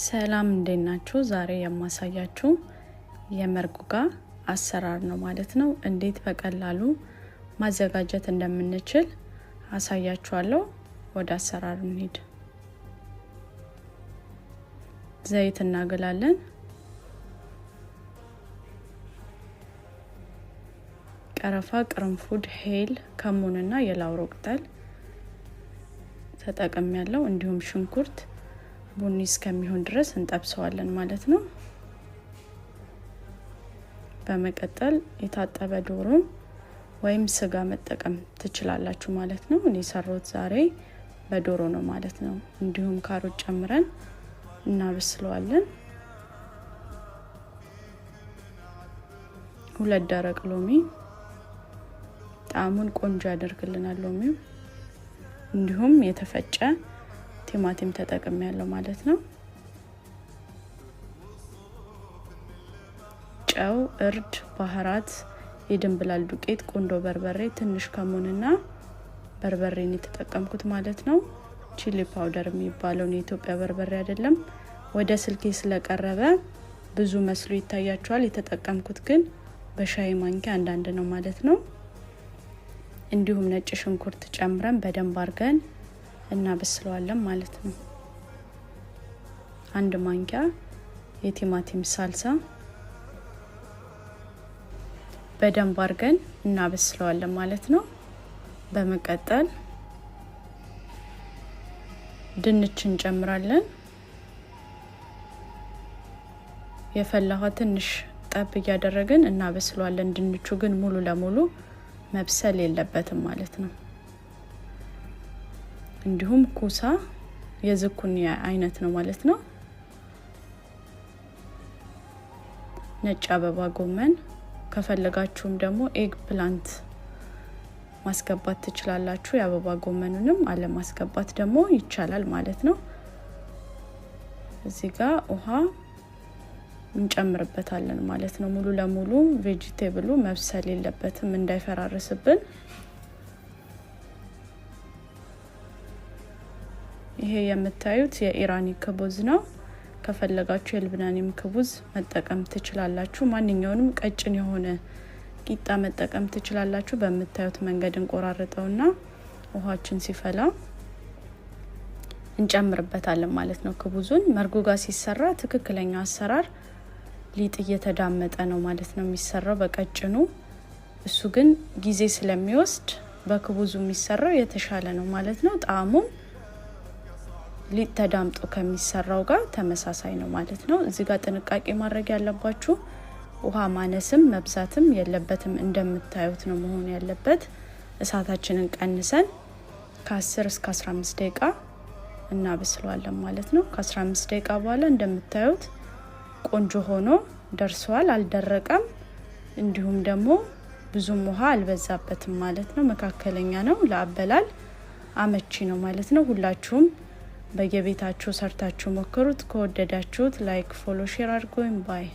ሰላም እንደናችሁ ዛሬ የማሳያችሁ የመርጉጋ አሰራር ነው ማለት ነው። እንዴት በቀላሉ ማዘጋጀት እንደምንችል አሳያችኋለሁ። ወደ አሰራሩ እንሂድ። ዘይት እናገላለን። ቀረፋ፣ ቅርንፉድ፣ ሄል፣ ከሙንና የላውሮ ቅጠል ተጠቅሜያለሁ። እንዲሁም ሽንኩርት ቡኒ እስከሚሆን ድረስ እንጠብሰዋለን ማለት ነው። በመቀጠል የታጠበ ዶሮ ወይም ስጋ መጠቀም ትችላላችሁ ማለት ነው። እኔ ሰራሁት ዛሬ በዶሮ ነው ማለት ነው። እንዲሁም ካሮት ጨምረን እናበስለዋለን። 2 ደረቅ ሎሚ ጣዕሙን ቆንጆ ያደርግልናል ሎሚው። እንዲሁም የተፈጨ ቲማቲም ተጠቅሜያለሁ ማለት ነው። ጨው፣ እርድ፣ ባህራት፣ የድንብላል ዱቄት፣ ቁንዶ በርበሬ፣ ትንሽ ከሙንና በርበሬን የተጠቀምኩት ማለት ነው። ቺሊ ፓውደር የሚባለው የኢትዮጵያ በርበሬ አይደለም። ወደ ስልኬ ስለቀረበ ብዙ መስሎ ይታያችኋል። የተጠቀምኩት ግን በሻይ ማንኪያ አንዳንድ ነው ማለት ነው። እንዲሁም ነጭ ሽንኩርት ጨምረን በደንብ አድርገን እናበስለዋለን ማለት ነው። 1 ማንኪያ የቲማቲም ሳልሳ በደንብ አድርገን እናበስለዋለን ማለት ነው። በመቀጠል ድንች እንጨምራለን። የፈላው ትንሽ ጠብ እያደረግን እናበስለዋለን። ድንቹ ግን ሙሉ ለሙሉ መብሰል የለበትም ማለት ነው። እንዲሁም ኩሳ የዝኩኒ አይነት ነው ማለት ነው። ነጭ አበባ ጎመን ከፈለጋችሁም ደግሞ ኤግ ፕላንት ማስገባት ትችላላችሁ። የአበባ ጎመኑንም አለ ማስገባት ደግሞ ይቻላል ማለት ነው። እዚህ ጋር ውሃ እንጨምርበታለን ማለት ነው። ሙሉ ለሙሉ ቬጂቴብሉ መብሰል የለበትም እንዳይፈራርስብን። ይሄ የምታዩት የኢራኒ ክቡዝ ነው። ከፈለጋችሁ የልብናኒም ክቡዝ መጠቀም ትችላላችሁ። ማንኛውንም ቀጭን የሆነ ቂጣ መጠቀም ትችላላችሁ። በምታዩት መንገድ እንቆራርጠውና ውሃችን ሲፈላ እንጨምርበታለን ማለት ነው። ክቡዙን መርጉጋ ሲሰራ ትክክለኛ አሰራር ሊጥ እየተዳመጠ ነው ማለት ነው የሚሰራው በቀጭኑ። እሱ ግን ጊዜ ስለሚወስድ በክቡዙ የሚሰራው የተሻለ ነው ማለት ነው። ጣዕሙም ሊጥ ተዳምጦ ከሚሰራው ጋር ተመሳሳይ ነው ማለት ነው። እዚህ ጋር ጥንቃቄ ማድረግ ያለባችሁ ውሃ ማነስም መብዛትም የለበትም። እንደምታዩት ነው መሆን ያለበት። እሳታችንን ቀንሰን ከ10 እስከ 15 ደቂቃ እናበስለዋለን ማለት ነው። ከ15 ደቂቃ በኋላ እንደምታዩት ቆንጆ ሆኖ ደርሷል። አልደረቀም፣ እንዲሁም ደግሞ ብዙም ውሃ አልበዛበትም ማለት ነው። መካከለኛ ነው። ለአበላል አመቺ ነው ማለት ነው። ሁላችሁም በየቤታችሁ ሰርታችሁ ሞክሩት። ከወደዳችሁት ላይክ፣ ፎሎ፣ ሼር አድርጉኝ ባይ